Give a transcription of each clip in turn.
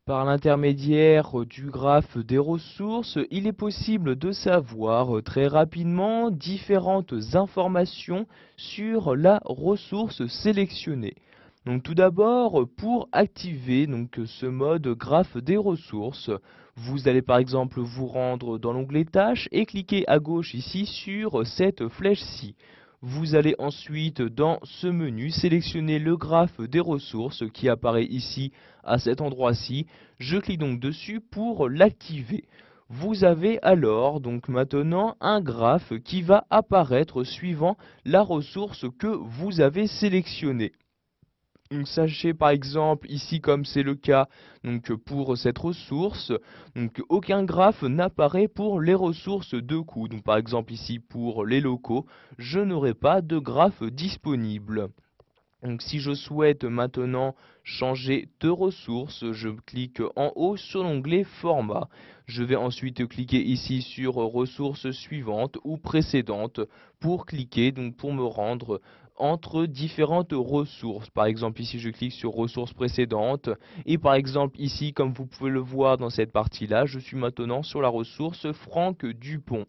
Par l'intermédiaire du graphe des ressources, il est possible de savoir très rapidement différentes informations sur la ressource sélectionnée. Donc tout d'abord, pour activer ce mode graphe des ressources, vous allez par exemple vous rendre dans l'onglet Tâches et cliquer à gauche ici sur cette flèche-ci. Vous allez ensuite dans ce menu sélectionner le graphe des ressources qui apparaît ici à cet endroit-ci. Je clique donc dessus pour l'activer. Vous avez alors donc maintenant un graphe qui va apparaître suivant la ressource que vous avez sélectionnée. Donc, sachez par exemple ici comme c'est le cas pour cette ressource, aucun graphe n'apparaît pour les ressources de coût. Donc par exemple ici pour les locaux, je n'aurai pas de graphe disponible. Donc si je souhaite maintenant changer de ressource, je clique en haut sur l'onglet Format. Je vais ensuite cliquer ici sur ressources suivantes ou précédentes pour cliquer, pour me rendre entre différentes ressources. Par exemple ici je clique sur ressources précédentes et par exemple ici comme vous pouvez le voir dans cette partie-là, je suis maintenant sur la ressource Franck Dupont.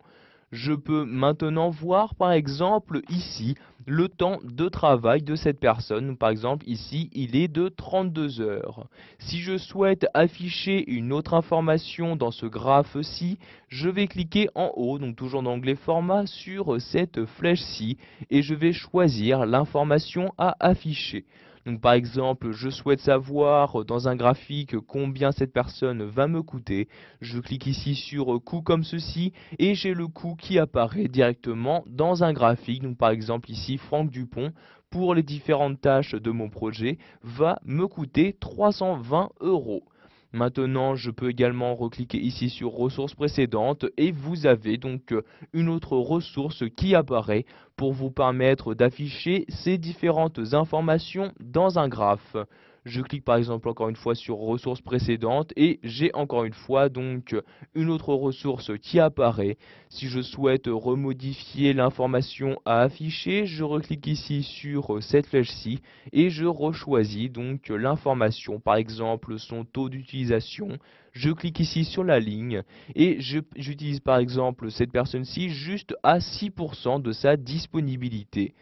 Je peux maintenant voir par exemple ici le temps de travail de cette personne. Par exemple ici il est de 32 heures. Si je souhaite afficher une autre information dans ce graphe-ci, je vais cliquer en haut, donc toujours dans l'onglet format, sur cette flèche-ci et je vais choisir l'information à afficher. Donc par exemple, je souhaite savoir dans un graphique combien cette personne va me coûter. Je clique ici sur coût comme ceci et j'ai le coût qui apparaît directement dans un graphique. Donc par exemple ici, Franck Dupont, pour les différentes tâches de mon projet, va me coûter 320 euros. Maintenant, je peux également recliquer ici sur ressources précédentes et vous avez donc une autre ressource qui apparaît pour vous permettre d'afficher ces différentes informations dans un graphe. Je clique par exemple encore une fois sur ressources précédentes et j'ai encore une fois donc une autre ressource qui apparaît. Si je souhaite remodifier l'information à afficher, je reclique ici sur cette flèche-ci et je rechoisis donc l'information, par exemple son taux d'utilisation. Je clique ici sur la ligne et j'utilise par exemple cette personne-ci juste à 6% de sa disponibilité.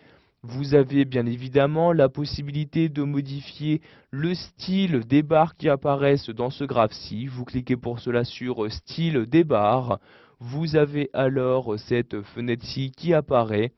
Vous avez bien évidemment la possibilité de modifier le style des barres qui apparaissent dans ce graphe-ci. Vous cliquez pour cela sur style des barres. Vous avez alors cette fenêtre-ci qui apparaît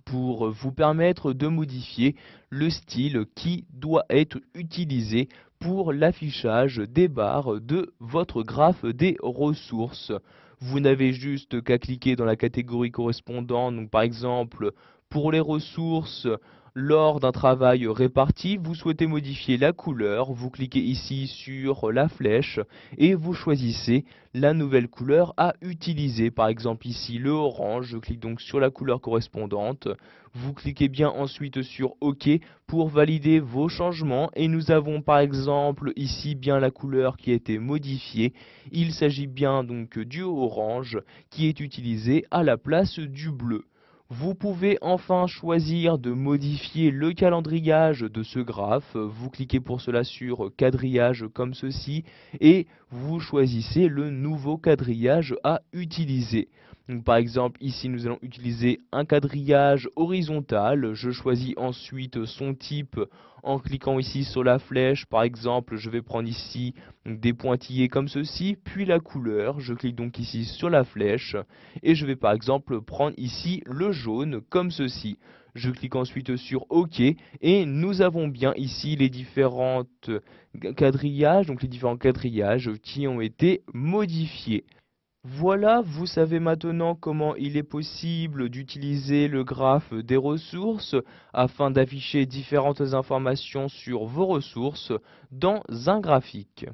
pour vous permettre de modifier le style qui doit être utilisé pour l'affichage des barres de votre graphe des ressources. Vous n'avez juste qu'à cliquer dans la catégorie correspondante, donc par exemple pour les ressources, lors d'un travail réparti, vous souhaitez modifier la couleur, vous cliquez ici sur la flèche et vous choisissez la nouvelle couleur à utiliser. Par exemple ici le orange, je clique donc sur la couleur correspondante. Vous cliquez bien ensuite sur OK pour valider vos changements et nous avons par exemple ici bien la couleur qui a été modifiée. Il s'agit bien donc du orange qui est utilisé à la place du bleu. Vous pouvez enfin choisir de modifier le quadrillage de ce graphe. Vous cliquez pour cela sur quadrillage comme ceci et vous choisissez le nouveau quadrillage à utiliser. Donc, par exemple, ici nous allons utiliser un quadrillage horizontal. Je choisis ensuite son type en cliquant ici sur la flèche. Par exemple, je vais prendre ici des pointillés comme ceci, puis la couleur. Je clique donc ici sur la flèche et je vais par exemple prendre ici le jaune comme ceci. Je clique ensuite sur OK et nous avons bien ici les différents quadrillages, donc les différents quadrillages qui ont été modifiés. Voilà, vous savez maintenant comment il est possible d'utiliser le graphe des ressources afin d'afficher différentes informations sur vos ressources dans un graphique.